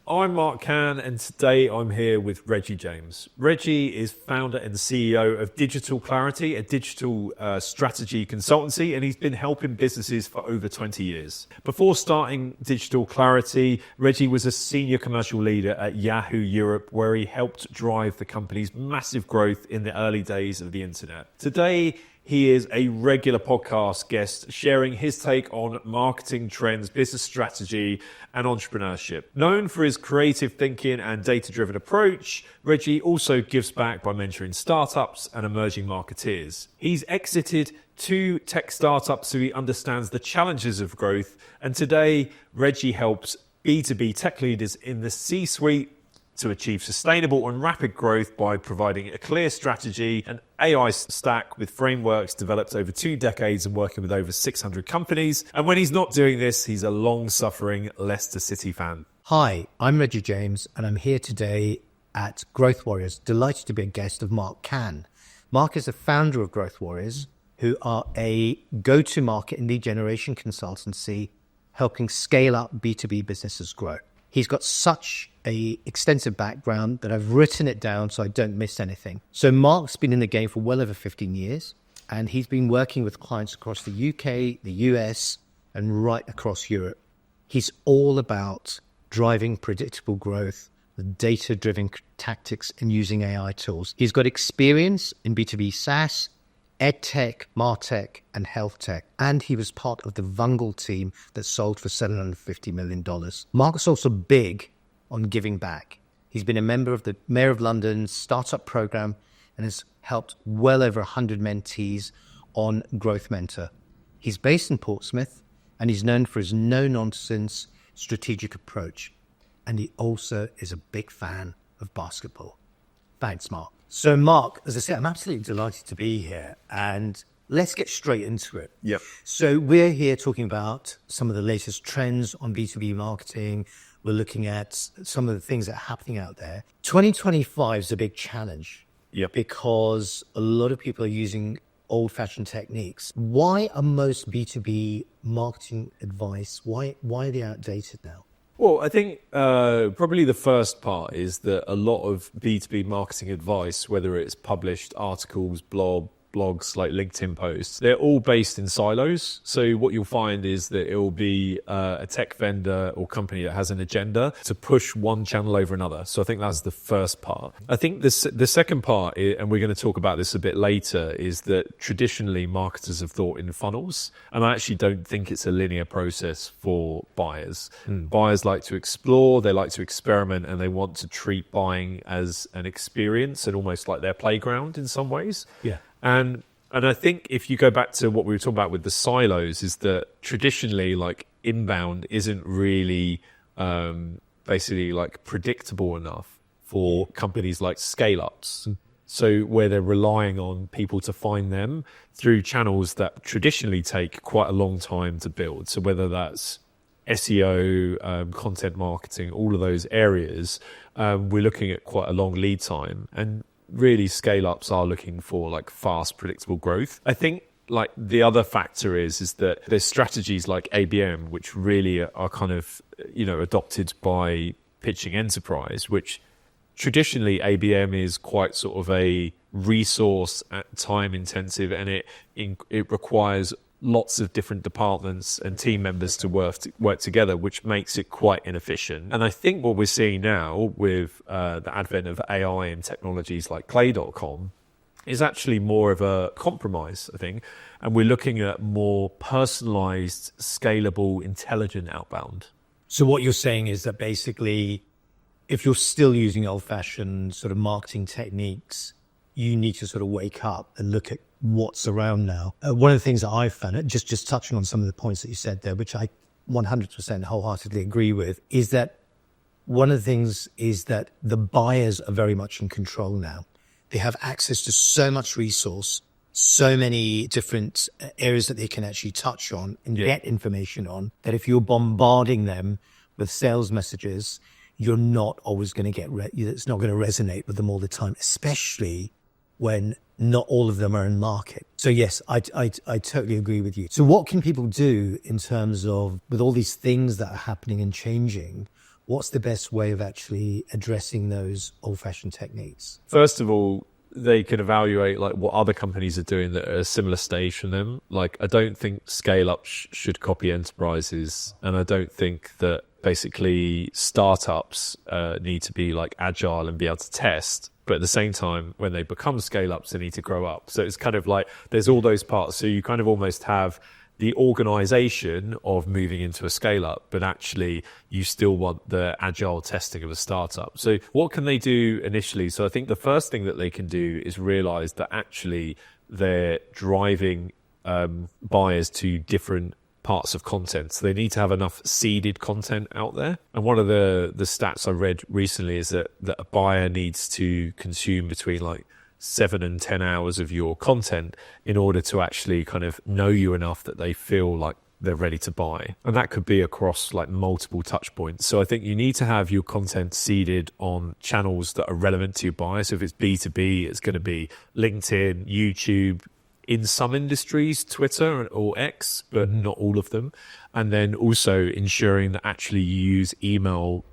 I'm Mark Cann, and today I'm here with Reggie James. Reggie is founder and CEO of Digital Clarity, a digital strategy consultancy, and he's been helping businesses for over 20 years. Before starting Digital Clarity, Reggie was a senior commercial leader at Yahoo Europe, where he helped drive the company's massive growth in the early days of the internet. Today, he is a regular podcast guest, sharing his take on marketing trends, business strategy, and entrepreneurship. Known for his creative thinking and data-driven approach, Reggie also gives back by mentoring startups and emerging marketeers. He's exited 2 tech startups, so he understands the challenges of growth. And today, Reggie helps B2B tech leaders in the C-suite to achieve sustainable and rapid growth by providing a clear strategy, an AI stack with frameworks developed over 2 decades and working with over 600 companies. And when he's not doing this, he's a long-suffering Leicester City fan. Hi, I'm Reggie James, and I'm here today at Growth Warriors, delighted to be a guest of Mark Cann. Mark is the founder of Growth Warriors, who are a go-to-market and lead generation consultancy helping scale up B2B businesses grow. He's got such an extensive background that I've written it down so I don't miss anything. So Mark's been in the game for well over 15 years, and he's been working with clients across the UK, the US, and right across Europe. He's all about driving predictable growth with data-driven tactics and using AI tools. He's got experience in B2B SaaS, EdTech, MarTech, and Health Tech. And he was part of the Vungle team that sold for $750 million. Mark's also big on giving back. He's been a member of the Mayor of London's startup program and has helped well over 100 mentees on Growth Mentor. He's based in Portsmouth, and he's known for his no-nonsense strategic approach. And he also is a big fan of basketball. Thanks, Mark. So, Mark, as I said, I'm absolutely delighted to be here, and let's get straight into it. Yep. So we're here talking about some of the latest trends on B2B marketing. We're looking at some of the things that are happening out there. 2025 is a big challenge. Yep. Because a lot of people are using old-fashioned techniques. Why are most B2B marketing advice, why are they outdated now? Well, I think probably the first part is that a lot of B2B marketing advice, whether it's published articles, blogs like LinkedIn posts, they're all based in silos. So what you'll find is that it will be a tech vendor or company that has an agenda to push one channel over another. So I think that's the first part. I think the second part, and we're going to talk about this a bit later, is that traditionally marketers have thought in funnels. And I actually don't think it's a linear process for buyers. Buyers like to explore, they like to experiment, and they want to treat buying as an experience and almost like their playground in some ways. Yeah. And I think if you go back to what we were talking about with the silos, is that traditionally, like, inbound isn't really basically like predictable enough for companies like scale-ups. So where they're relying on people to find them through channels that traditionally take quite a long time to build. So whether that's SEO, content marketing, all of those areas, we're looking at quite a long lead time. And really, scale-ups are looking for like fast, predictable growth. I think like the other factor is that there's strategies like ABM, which really are kind of, adopted by pitching enterprise, which traditionally ABM is quite sort of a resource time intensive, and it requires lots of different departments and team members to work together, which makes it quite inefficient. And I think what we're seeing now with the advent of AI and technologies like Clay.com is actually more of a compromise, I think. And we're looking at more personalised, scalable, intelligent outbound. So what you're saying is that basically, if you're still using old-fashioned sort of marketing techniques, you need to sort of wake up and look at what's around now. One of the things that I've found, just touching on some of the points that you said there, which I 100% wholeheartedly agree with, is that one of the things is that the buyers are very much in control now. They have access to so much resource, so many different areas that they can actually touch on and get information on, that if you're bombarding them with sales messages, you're not always going to get, it's not going to resonate with them all the time, especially when not all of them are in market. So yes, I totally agree with you. So what can people do in terms of, with all these things that are happening and changing, What's the best way of actually addressing those old-fashioned techniques? First of all, they can evaluate like what other companies are doing that are a similar stage from them. Like, I don't think scale up should copy enterprises, and I don't think that basically startups need to be like agile and be able to test. But at the same time, when they become scale ups, they need to grow up. So it's kind of like there's all those parts. So you kind of almost have the organization of moving into a scale up, but actually you still want the agile testing of a startup. So what can they do initially? So I think the first thing that they can do is realize that actually they're driving buyers to different parts of content. So they need to have enough seeded content out there. And one of the stats I read recently is that a buyer needs to consume between like 7 and 10 hours of your content in order to actually kind of know you enough that they feel like they're ready to buy. And that could be across like multiple touch points. So I think you need to have your content seeded on channels that are relevant to your buyer. So if it's B2B, it's going to be LinkedIn, YouTube, in some industries, Twitter or X, but not all of them. And then also ensuring that actually you use email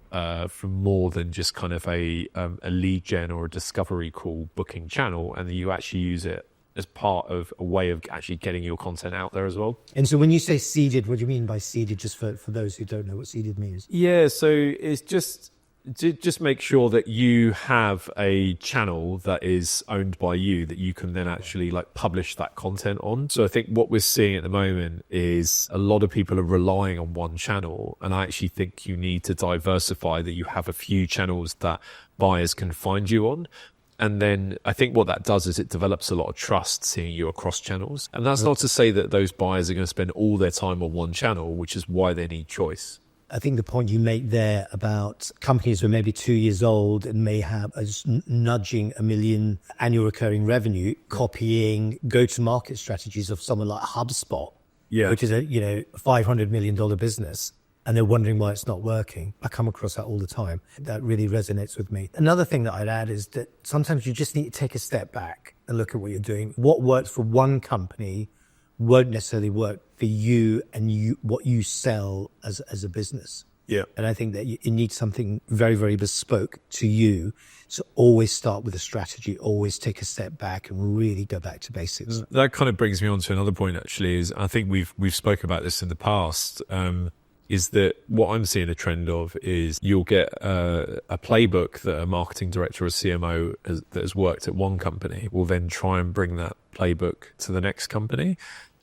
from more than just kind of a lead gen or a discovery call booking channel, and that you actually use it as part of a way of actually getting your content out there as well. And so when you say seeded, what do you mean by seeded, just for those who don't know what seeded means? Yeah, so it's just make sure that you have a channel that is owned by you that you can then actually like publish that content on. So I think what we're seeing at the moment is a lot of people are relying on one channel, and I actually think you need to diversify, that you have a few channels that buyers can find you on. And then I think what that does is it develops a lot of trust seeing you across channels. And that's not to say that those buyers are going to spend all their time on one channel, which is why they need choice. I think the point you make there about companies who are maybe 2 years old and may have nudging 1 million annual recurring revenue, copying go-to-market strategies of someone like HubSpot, which is a $500 million business, and they're wondering why it's not working. I come across that all the time. That really resonates with me. Another thing that I'd add is that sometimes you just need to take a step back and look at what you're doing. What works for one company won't necessarily work for you and what you sell as a business. Yeah. And I think that you need something very, very bespoke to you. So always start with a strategy, always take a step back and really go back to basics. That kind of brings me on to another point, actually, is I think we've spoken about this in the past, is that what I'm seeing a trend of is you'll get a playbook that a marketing director or CMO that has worked at one company will then try and bring that playbook to the next company.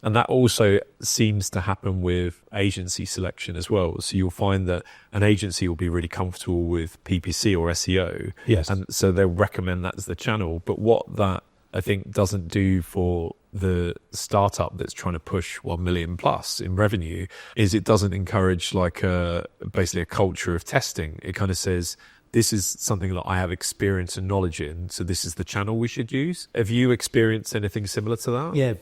And that also seems to happen with agency selection as well. So you'll find that an agency will be really comfortable with PPC or SEO. Yes. And so they'll recommend that as the channel. But what that I think doesn't do for the startup that's trying to push 1 million plus in revenue is it doesn't encourage like basically a culture of testing. It kind of says, this is something that I have experience and knowledge in, so this is the channel we should use. Have you experienced anything similar to that? Yeah.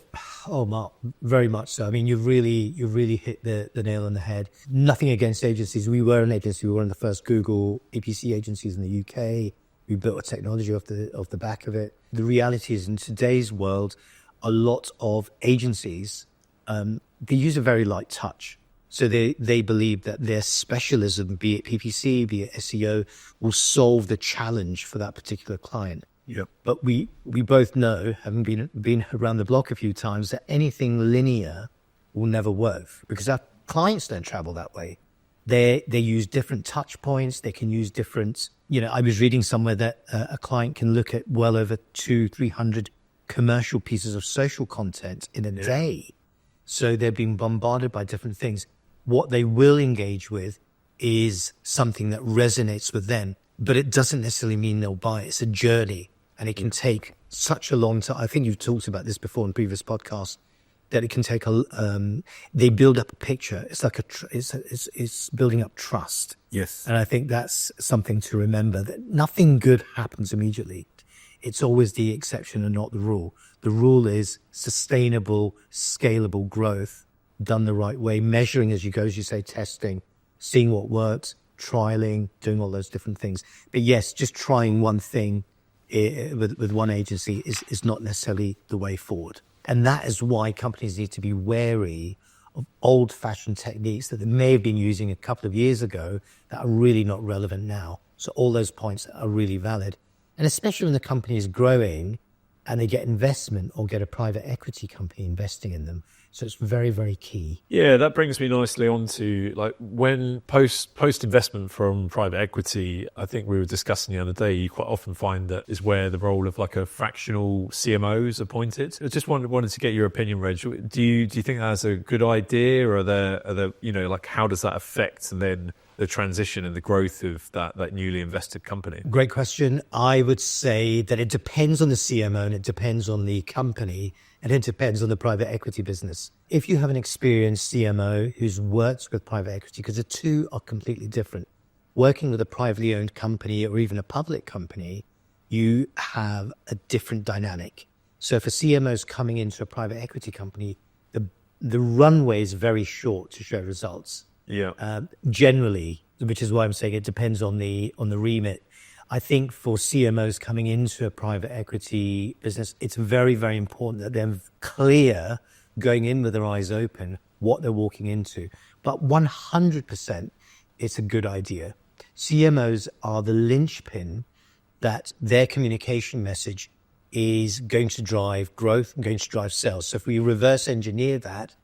Oh, Mark, very much so. I mean, you really hit the nail on the head. Nothing against agencies. We were an agency. We were one of the first Google PPC agencies in the UK. We built a technology off the back of it. The reality is, in today's world, a lot of agencies, they use a very light touch. So they believe that their specialism, be it PPC, be it SEO, will solve the challenge for that particular client. Yep. But we both know, having been around the block a few times, that anything linear will never work because our clients don't travel that way. They use different touch points. They can use different, I was reading somewhere that a client can look at well over 200-300 commercial pieces of social content in a day. So they're being bombarded by different things. What they will engage with is something that resonates with them, but it doesn't necessarily mean they'll buy. It's a journey, and it can take such a long time. I think you've talked about this before in previous podcasts, that it can take they build up a picture. It's like it's building up trust. Yes. And I think that's something to remember, that nothing good happens immediately. It's always the exception and not the rule. The rule is sustainable, scalable growth done the right way, measuring as you go, as you say, testing, seeing what works, trialing, doing all those different things. But yes, just trying one thing with one agency is not necessarily the way forward. And that is why companies need to be wary of old-fashioned techniques that they may have been using a couple of years ago that are really not relevant now. So all those points are really valid. And especially when the company is growing and they get investment or get a private equity company investing in them. So it's very, very key. Yeah, that brings me nicely on to like when post investment from private equity, I think we were discussing the other day, you quite often find that is where the role of like a fractional CMO is appointed. I just wanted to get your opinion, Reg. Do you think that's a good idea, or are there like how does that affect then the transition and the growth of that newly invested company? Great question. I would say that it depends on the CMO and it depends on the company and it depends on the private equity business. If you have an experienced CMO who's worked with private equity, because the two are completely different. Working with a privately owned company or even a public company, you have a different dynamic. So if a CMO is coming into a private equity company, the runway is very short to show results. Yeah. Generally, which is why I'm saying it depends on the remit. I think for CMOs coming into a private equity business, it's very, very important that they're clear going in with their eyes open what they're walking into. But 100%, it's a good idea. CMOs are the linchpin that their communication message is going to drive growth and going to drive sales. So if we reverse engineer that,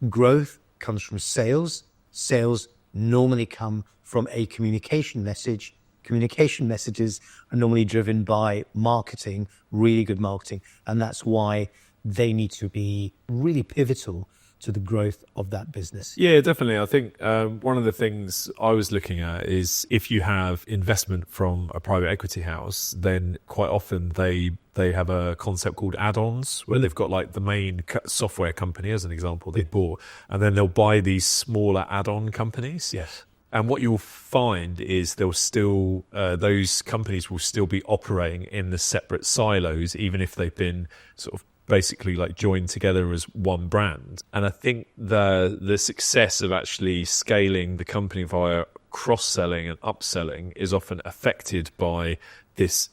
growth comes from sales. Sales normally come from a communication message. Communication messages are normally driven by marketing, really good marketing. And that's why they need to be really pivotal to the growth of that business. Yeah, definitely. I think one of the things I was looking at is if you have investment from a private equity house, then quite often they have a concept called add-ons where they've got like the main software company, as an example, they bought, and then they'll buy these smaller add-on companies. Yes. And what you'll find is they'll still those companies will still be operating in the separate silos, even if they've been sort of basically like joined together as one brand. And I think the success of actually scaling the company via cross-selling and upselling is often affected by this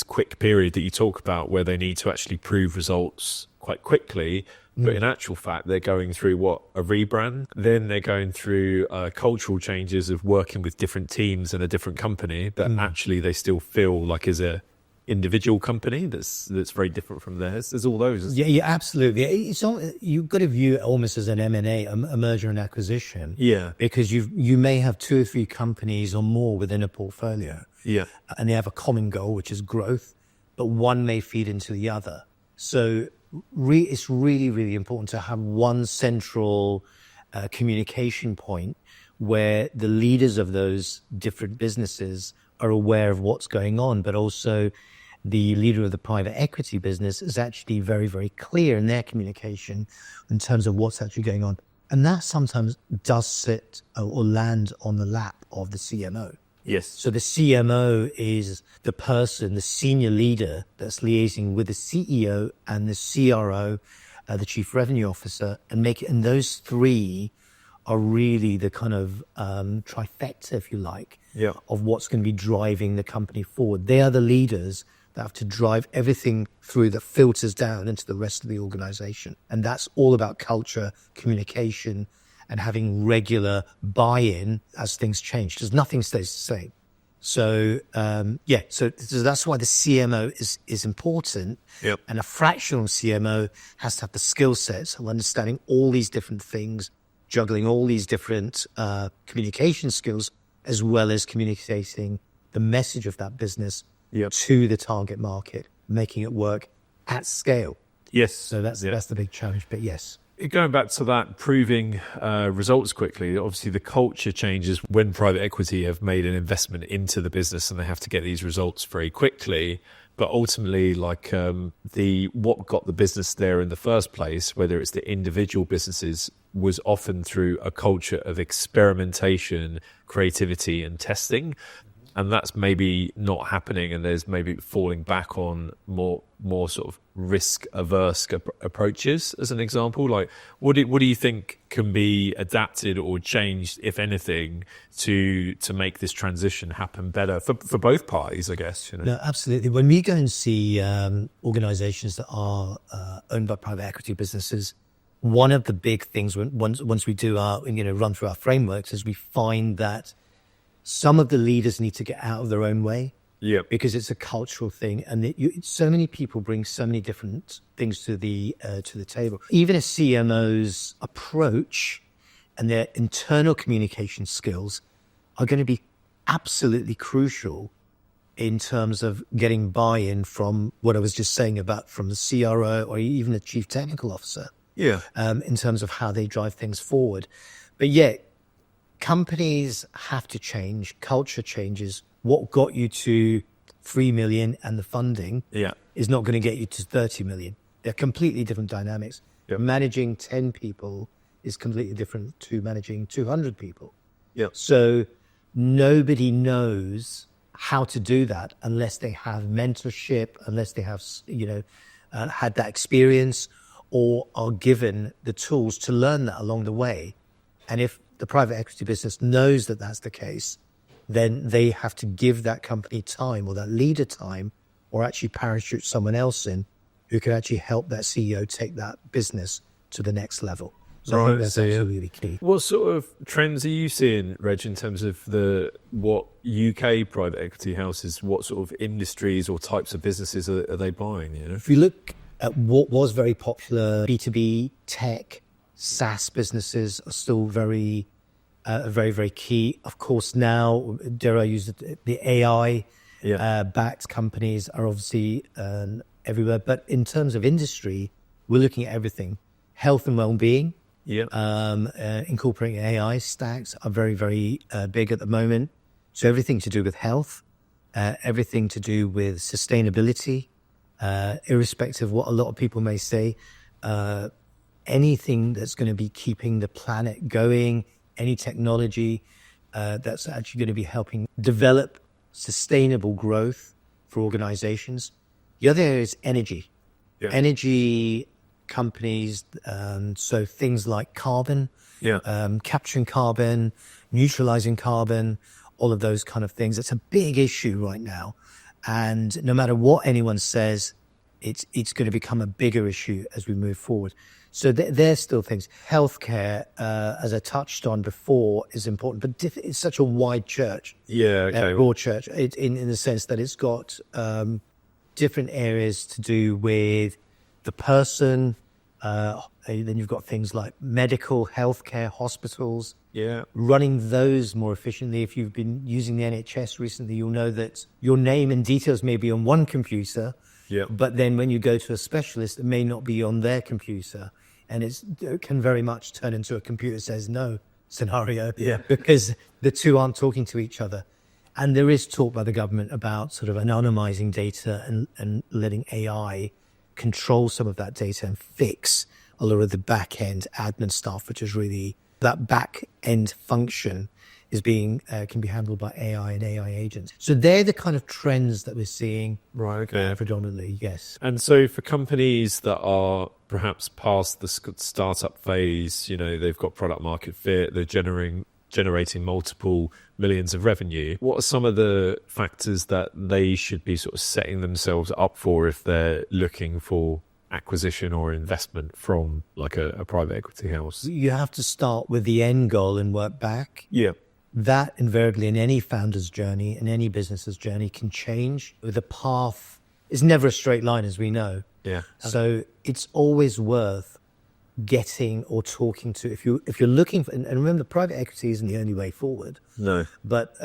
quick period that you talk about, where they need to actually prove results quite quickly. But in actual fact, they're going through a rebrand. Then they're going through cultural changes of working with different teams in a different company that actually they still feel like is a individual company that's very different from theirs. There's all those. Yeah, absolutely. You've got to view it almost as an M&A, a merger and acquisition. Yeah. Because you may have 2 or 3 companies or more within a portfolio. Yeah. And they have a common goal, which is growth, but one may feed into the other. So it's really, really important to have one central communication point where the leaders of those different businesses are aware of what's going on, but also the leader of the private equity business is actually very, very clear in their communication in terms of what's actually going on. And that sometimes does sit or land on the lap of the CMO. Yes. So the CMO is the person, the senior leader that's liaising with the CEO and the CRO, the chief revenue officer, and those 3 are really the kind of trifecta, if you like, of what's going to be driving the company forward. They are the leaders that have to drive everything through that filters down into the rest of the organization. And that's all about culture, communication, and having regular buy-in as things change, because nothing stays the same. So, so that's why the CMO is important. Yep. And a fractional CMO has to have the skill sets of understanding all these different things, juggling all these different communication skills, as well as communicating the message of that business to the target market, making it work at scale. Yes. So that's the big challenge, but yes. Going back to that, proving results quickly, obviously the culture changes when private equity have made an investment into the business and they have to get these results very quickly. But ultimately, like what got the business there in the first place, whether it's the individual businesses, was often through a culture of experimentation, creativity and testing. And that's maybe not happening, and there's maybe falling back on more sort of risk averse approaches, as an example. Like, what do you think can be adapted or changed, if anything, to make this transition happen better for both parties, I guess? No, absolutely. When we go and see organizations that are owned by private equity businesses, one of the big things once we do our, run through our frameworks is we find that some of the leaders need to get out of their own way. Yeah. Because it's a cultural thing, and so many people bring so many different things to the table. Even a CMO's approach and their internal communication skills are going to be absolutely crucial in terms of getting buy-in from what I was just saying about from the CRO or even the chief technical officer. Yeah. In terms of how they drive things forward. But yet, companies have to change. Culture changes. What got you to 3 million and the funding is not going to get you to 30 million. They're completely different dynamics. Yep. Managing 10 people is completely different to managing 200 people. Yep. So nobody knows how to do that unless they have mentorship, unless they have, had that experience or are given the tools to learn that along the way. And if the private equity business knows that that's the case, then they have to give that company time or that leader time or actually parachute someone else in who can actually help that CEO take that business to the next level. So I think that's absolutely key. What sort of trends are you seeing, Reg, in terms of what UK private equity houses, what sort of industries or types of businesses are they buying? If you look at what was very popular, B2B, tech, SaaS businesses are still very, very key. Of course, now, dare I use it, the AI backed companies are obviously everywhere. But in terms of industry, we're looking at everything. Health and well-being, incorporating AI stacks are very, very big at the moment. So everything to do with health, everything to do with sustainability, irrespective of what a lot of people may say, anything that's going to be keeping the planet going, any technology that's actually going to be helping develop sustainable growth for organizations. The other area is energy. Yeah. Energy companies, so things like carbon, capturing carbon, neutralizing carbon, all of those kind of things. It's a big issue right now. And no matter what anyone says, it's going to become a bigger issue as we move forward. So there's still things. Healthcare, as I touched on before, is important, but it's such a wide church. Broad church, in the sense that it's got different areas to do with the person. Then you've got things like medical, healthcare, hospitals. Yeah, running those more efficiently. If you've been using the NHS recently, you'll know that your name and details may be on one computer. Yeah. But then when you go to a specialist, it may not be on their computer. And it can very much turn into a computer says no scenario. Yeah. Because the two aren't talking to each other. And there is talk by the government about sort of anonymizing data and letting AI control some of that data and fix a lot of the back end admin stuff, which is really that back end function is being can be handled by AI and AI agents. So they're the kind of trends that we're seeing. Right. Okay. Predominantly, yes. And so for companies that are perhaps past the startup phase, they've got product market fit, they're generating multiple millions of revenue. What are some of the factors that they should be sort of setting themselves up for if they're looking for acquisition or investment from like a private equity house? You have to start with the end goal and work back. Yeah. That invariably in any founder's journey, in any business's journey can change. The path is never a straight line, as we know. Yeah. So it's always worth getting or talking to, if you're looking for, and remember, private equity isn't the only way forward. No. But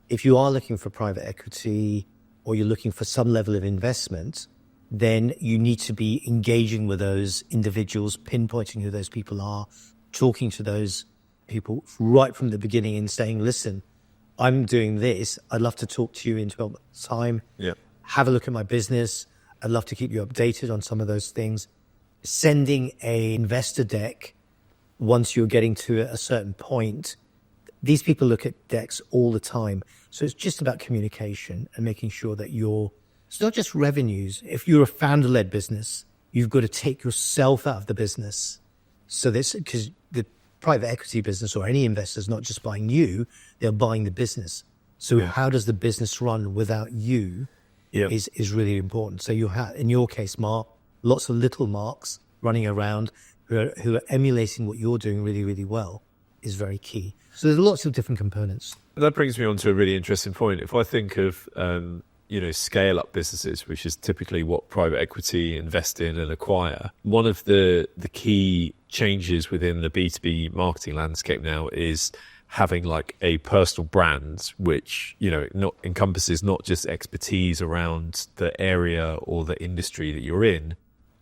if you are looking for private equity or you're looking for some level of investment, then you need to be engaging with those individuals, pinpointing who those people are, talking to those people right from the beginning and saying, listen, I'm doing this. I'd love to talk to you in 12 months' time. Yeah. Have a look at my business. I'd love to keep you updated on some of those things. Sending a investor deck once you're getting to a certain point. These people look at decks all the time. So it's just about communication and making sure that it's not just revenues. If you're a founder-led business, you've got to take yourself out of the business. So because the private equity business or any investor is not just buying you, they're buying the business. So how does the business run without you is really important. So you have, in your case, Mark, lots of little Marks running around who are emulating what you're doing really, really well is very key. So there's lots of different components. That brings me on to a really interesting point. If I think of, scale up businesses, which is typically what private equity invest in and acquire, one of the key changes within the B2B marketing landscape now is having like a personal brand, which, not encompasses not just expertise around the area or the industry that you're in,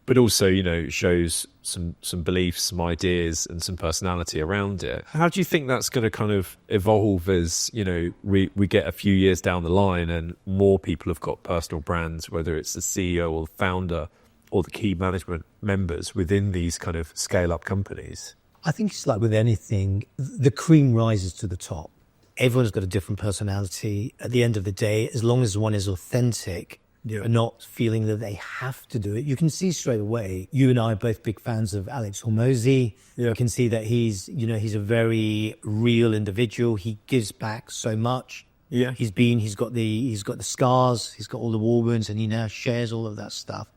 but also, shows some beliefs, some ideas and some personality around it. How do you think that's going to kind of evolve as, we get a few years down the line and more people have got personal brands, whether it's the CEO or the founder or the key management members within these kind of scale up companies? I think it's like with anything, the cream rises to the top. Everyone's got a different personality. At the end of the day, as long as one is authentic, and not feeling that they have to do it. You can see straight away, you and I are both big fans of Alex Hormozy. You can see that he's a very real individual. He gives back so much. Yeah. He's got the scars, he's got all the war wounds, and he now shares all of that stuff.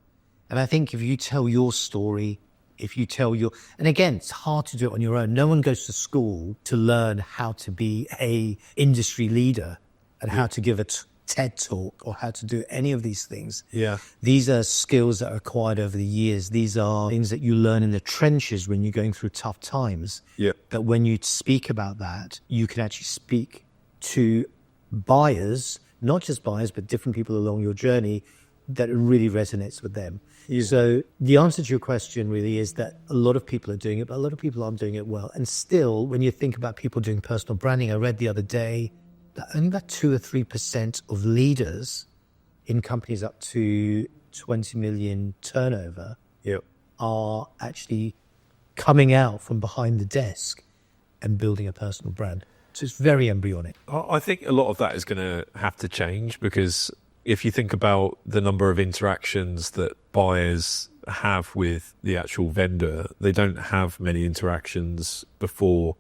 And I think if you tell your story, and again, it's hard to do it on your own. No one goes to school to learn how to be a industry leader and how to give a TED talk or how to do any of these things. Yeah. These are skills that are acquired over the years. These are things that you learn in the trenches when you're going through tough times. Yeah. But when you speak about that, you can actually speak to buyers, not just buyers, but different people along your journey that really resonates with them. Yeah. So the answer to your question really is that a lot of people are doing it, but a lot of people aren't doing it well. And still, when you think about people doing personal branding, I read the other day that only about 2 or 3% of leaders in companies up to 20 million turnover are actually coming out from behind the desk and building a personal brand. So it's very embryonic. I think a lot of that is going to have to change, because if you think about the number of interactions that buyers have with the actual vendor, they don't have many interactions before.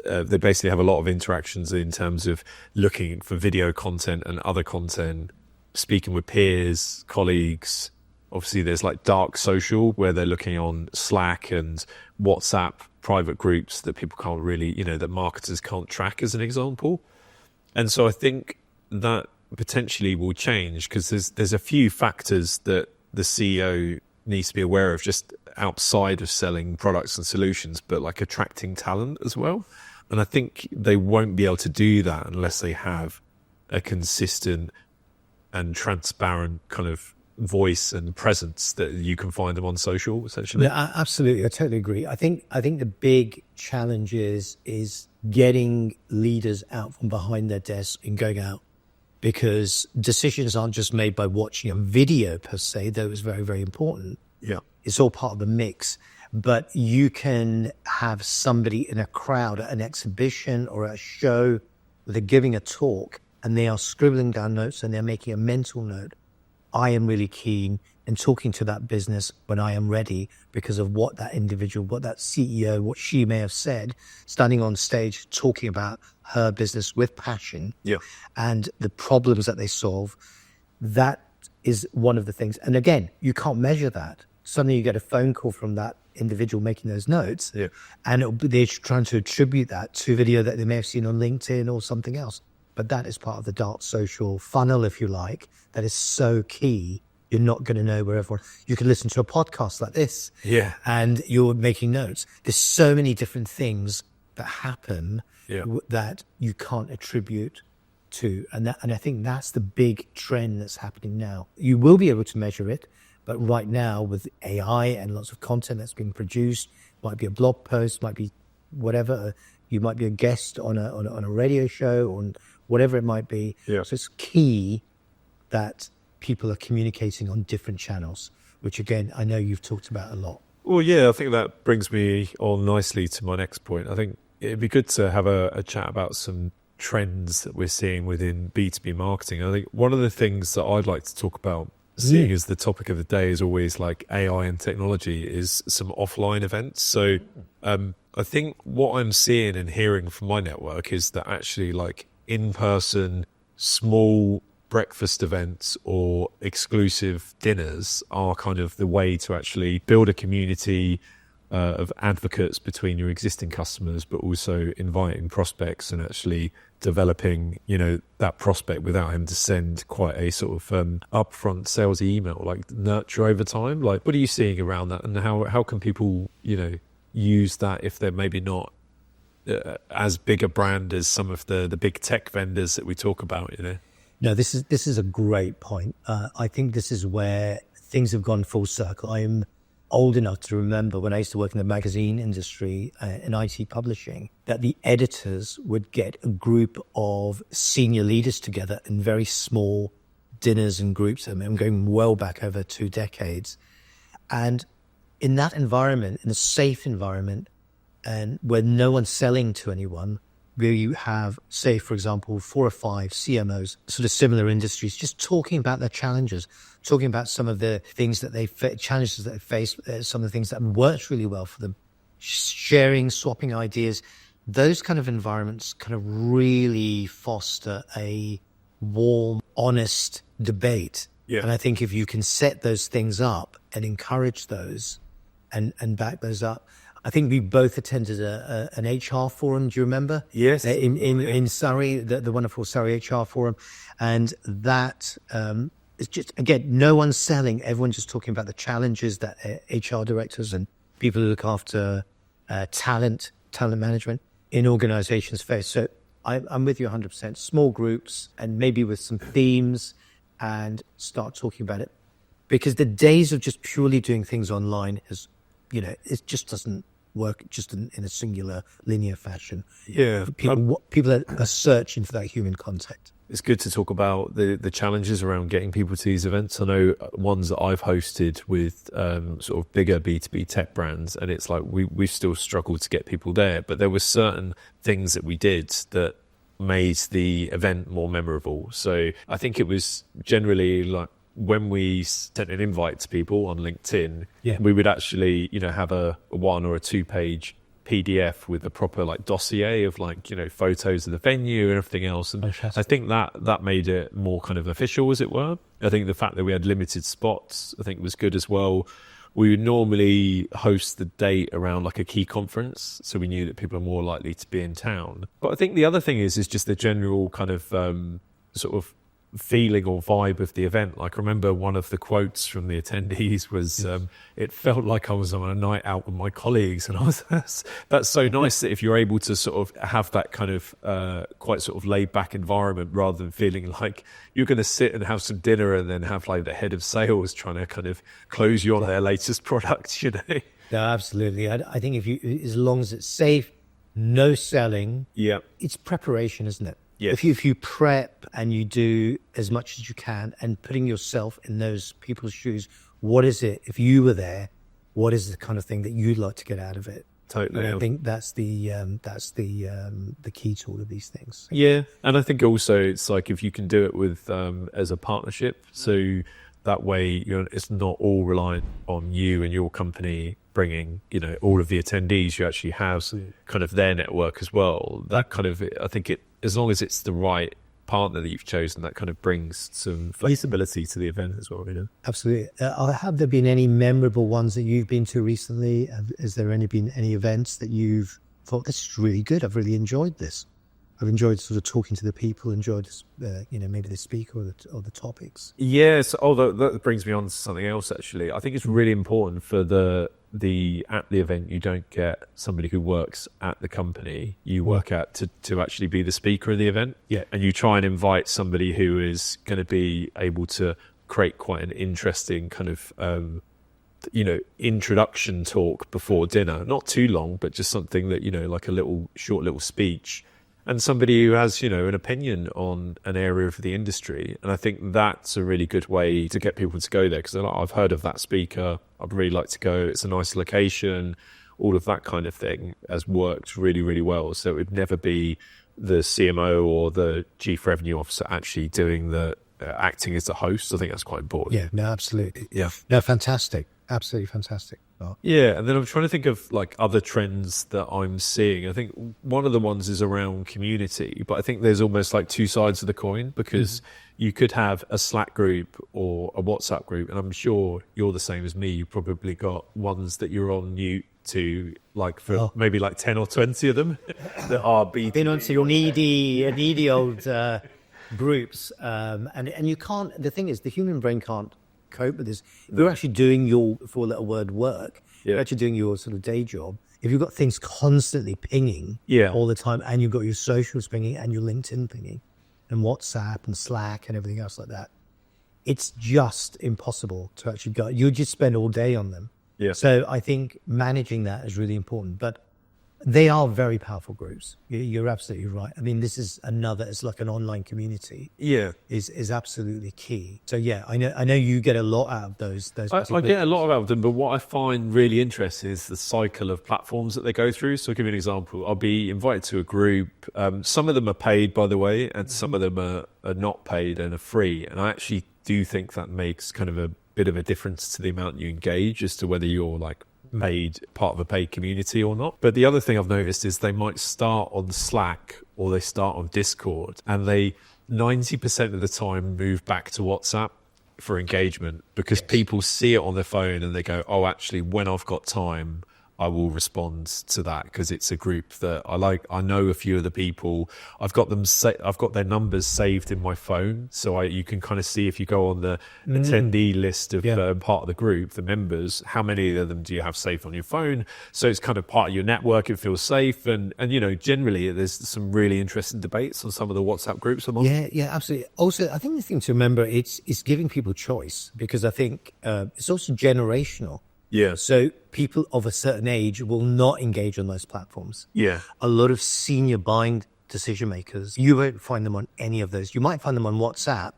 They basically have a lot of interactions in terms of looking for video content and other content, speaking with peers, colleagues. Obviously, there's like dark social where they're looking on Slack and WhatsApp private groups that people can't really, that marketers can't track, as an example. And so I think that potentially will change, because there's a few factors that the CEO needs to be aware of, just outside of selling products and solutions, but like attracting talent as well. And I think they won't be able to do that unless they have a consistent and transparent kind of voice and presence that you can find them on social, essentially. Yeah, absolutely. I totally agree. I think the big challenge is getting leaders out from behind their desks and going out, because decisions aren't just made by watching a video per se, though it's very, very important. Yeah. It's all part of the mix. But you can have somebody in a crowd at an exhibition or a show where they're giving a talk and they are scribbling down notes and they're making a mental note. I am really keen in talking to that business when I am ready, because of what that individual, what that CEO, what she may have said, standing on stage talking about her business with passion and the problems that they solve. That is one of the things. And again, you can't measure that. Suddenly you get a phone call from that individual making those notes, and they're trying to attribute that to video that they may have seen on LinkedIn or something else. But that is part of the dark social funnel, if you like, that is so key. You're not going to know where everyone... You can listen to a podcast like this, and you're making notes. There's so many different things that happen that you can't attribute to. And I think that's the big trend that's happening now. You will be able to measure it, but right now with AI and lots of content that's being produced, might be a blog post, might be whatever, you might be a guest on a radio show or whatever it might be. So it's key that people are communicating on different channels, which again, I know you've talked about a lot. Well, I think that brings me on nicely to my next point. I think it'd be good to have a chat about some trends that we're seeing within B2B marketing. I think one of the things that I'd like to talk about, seeing as the topic of the day is always like AI and technology, is some offline events. So I think what I'm seeing and hearing from my network is that actually like in-person small breakfast events or exclusive dinners are kind of the way to actually build a community, of advocates between your existing customers, but also inviting prospects and actually developing, that prospect without having to send quite a sort of upfront salesy email, like nurture over time. Like, what are you seeing around that, and how can people, use that if they're maybe not as big a brand as some of the big tech vendors that we talk about, No, this is a great point. I think this is where things have gone full circle. I'm old enough to remember when I used to work in the magazine industry in IT publishing, that the editors would get a group of senior leaders together in very small dinners and groups. I'm going well back over 2 decades. And in that environment, in a safe environment, and where no one's selling to anyone, where you have, say, for example, 4 or 5 CMOs, sort of similar industries, just talking about their challenges, talking about some of the things that challenges that they face, some of the things that worked really well for them, sharing, swapping ideas. Those kind of environments kind of really foster a warm, honest debate. Yeah. And I think if you can set those things up and encourage those and back those up. I think we both attended an HR forum. Do you remember? Yes. In Surrey, the wonderful Surrey HR forum. And that is just, again, no one's selling. Everyone's just talking about the challenges that HR directors and people who look after talent management in organizations face. So I'm with you 100%. Small groups and maybe with some themes and start talking about it. Because the days of just purely doing things online it just doesn't work just in a singular linear fashion. Yeah. People are searching for that human contact. It's good to talk about the challenges around getting people to these events. I know ones that I've hosted with sort of bigger B2B tech brands, and it's like we've still struggled to get people there, but there were certain things that we did that made the event more memorable. So I think it was generally like, when we sent an invite to people on LinkedIn, we would actually, have a 1 or a 2 page PDF with a proper dossier of photos of the venue and everything else. And I think that made it more kind of official, as it were. I think the fact that we had limited spots, I think was good as well. We would normally host the date around a key conference, so we knew that people are more likely to be in town. But I think the other thing is just the general kind of sort of feeling or vibe of the event. I remember one of the quotes from the attendees was, it felt like I was on a night out with my colleagues. And I was, that's so nice that if you're able to sort of have that kind of quite sort of laid back environment, rather than feeling like you're going to sit and have some dinner and then have the head of sales trying to kind of close you on their latest product, No, absolutely. I think as long as it's safe, no selling, it's preparation, isn't it? Yes. If you prep and you do as much as you can and putting yourself in those people's shoes, what is it, if you were there, what is the kind of thing that you'd like to get out of it? Totally. And I think that's the key to all of these things. Yeah. And I think also it's if you can do it with as a partnership, so that way it's not all reliant on you and your company bringing all of the attendees. You actually have kind of their network as well. That kind of, I think as long as it's the right partner that you've chosen, that kind of brings some flexibility to the event as well. Absolutely. Have there been any memorable ones that you've been to recently? Has there been any events that you've thought, this is really good, I've really enjoyed this? I've enjoyed sort of talking to the people, enjoyed maybe the speaker or the topics. Yes, although that brings me on to something else actually. I think it's really important for at the event you don't get somebody who works at the company you work at to actually be the speaker of the event. Yeah. And you try and invite somebody who is going to be able to create quite an interesting kind of introduction talk before dinner. Not too long, but just something that, like a short little speech. And somebody who has, an opinion on an area of the industry. And I think that's a really good way to get people to go there, because I've heard of that speaker. I'd really like to go. It's a nice location. All of that kind of thing has worked really, really well. So it would never be the CMO or the chief revenue officer actually doing the acting as the host. I think that's quite important. Yeah, no, absolutely. Yeah. No, fantastic. Absolutely fantastic. Oh. Yeah, and then I'm trying to think of other trends that I'm seeing. I think one of the ones is around community, but I think there's almost 2 sides of the coin, because you could have a Slack group or a WhatsApp group, and I'm sure you're the same as me. You've probably got ones that you're on mute to like for maybe like 10 or 20 of them that are been onto your needy old groups, and you can't. The thing is, the human brain can't cope with this. If you're actually doing your 4-letter word work, you're actually doing your sort of day job. If you've got things constantly pinging all the time, and you've got your socials pinging and your LinkedIn pinging and WhatsApp and Slack and everything else like that, it's just impossible to actually go. You just spend all day on them. Yeah. So I think managing that is really important, but they are very powerful groups. You're absolutely right. I mean, this is it's like an online community. Yeah. Is absolutely key. So yeah, I know you get a lot out of those. I get a lot out of them, but what I find really interesting is the cycle of platforms that they go through. So I'll give you an example. I'll be invited to a group. Some of them are paid, by the way, and some of them are not paid and are free. And I actually do think that makes kind of a bit of a difference to the amount you engage as to whether you're like paid, part of a paid community or not. But the other thing I've noticed is they might start on Slack or they start on Discord, and they 90% of the time move back to WhatsApp for engagement because people see it on their phone and they go, oh, actually, when I've got time, I will respond to that because it's a group that I like. I know a few of the people. I've got their numbers saved in my phone, so you can kind of see if you go on the attendee list of part of the group, the members, how many of them do you have saved on your phone? So it's kind of part of your network. It feels safe, and you know, generally there's some really interesting debates on some of the WhatsApp groups I'm on. Yeah, absolutely. Also, I think the thing to remember it's giving people choice, because I think it's also generational. Yeah. So people of a certain age will not engage on those platforms. Yeah. A lot of senior buying decision makers, you won't find them on any of those. You might find them on WhatsApp,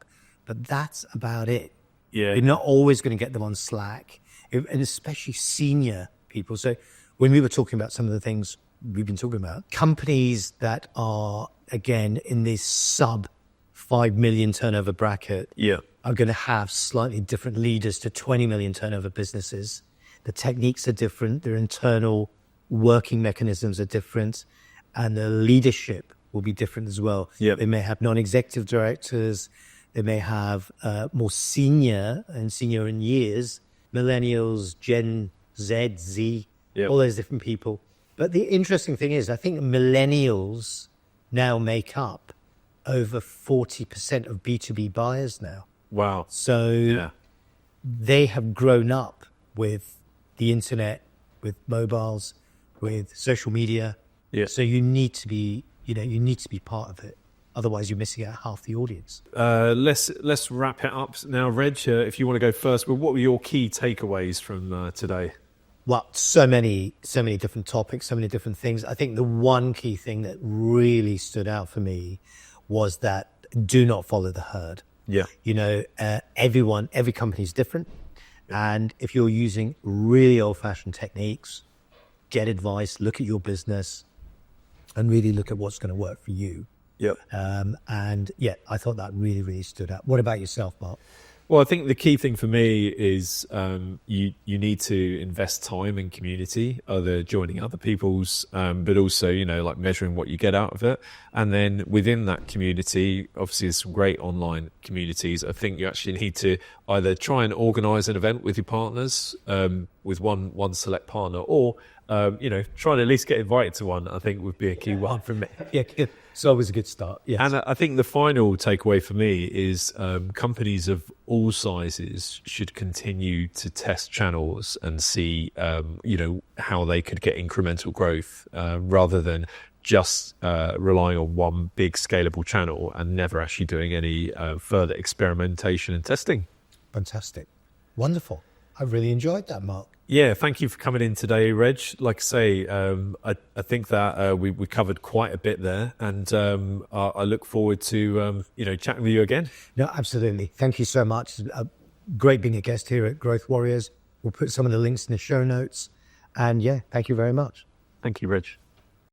but that's about it. Yeah. You're not always going to get them on Slack, and especially senior people. So when we were talking about some of the things we've been talking about, companies that are, again, in this sub 5 million turnover bracket are going to have slightly different leaders to 20 million turnover businesses. The techniques are different, their internal working mechanisms are different, and the leadership will be different as well. Yep. They may have non-executive directors, they may have more senior in years, millennials, Gen Z, all those different people. But the interesting thing is, I think millennials now make up over 40% of B2B buyers now. Wow. So they have grown up with the internet, with mobiles, with social media. Yeah. So you need to be part of it. Otherwise, you're missing out half the audience. Let's wrap it up now, Reg. If you want to go first, but what were your key takeaways from today? Well, so many different topics, so many different things. I think the one key thing that really stood out for me was that do not follow the herd. Yeah. You know, every company is different. And if you're using really old-fashioned techniques, get advice, look at your business, and really look at what's going to work for you. Yep. And yeah, I thought that really, really stood out. What about yourself, Mark? Well, I think the key thing for me is you need to invest time in community, either joining other people's, but also, you know, like measuring what you get out of it. And then within that community, obviously there's some great online communities. I think you actually need to either try and organize an event with your partners, with one select partner, or you know, try and at least get invited to one, I think would be a key one for me. Yeah, it's always a good start. Yes. And I think the final takeaway for me is companies of all sizes should continue to test channels and see, you know, how they could get incremental growth rather than just relying on one big scalable channel and never actually doing any further experimentation and testing. Fantastic. Wonderful. I really enjoyed that, Mark. Yeah, thank you for coming in today, Reg. Like I say, I think that we covered quite a bit there, and I look forward to you know, chatting with you again. No, absolutely. Thank you so much. It's great being a guest here at Growth Warriors. We'll put some of the links in the show notes, and yeah, thank you very much. Thank you, Reg.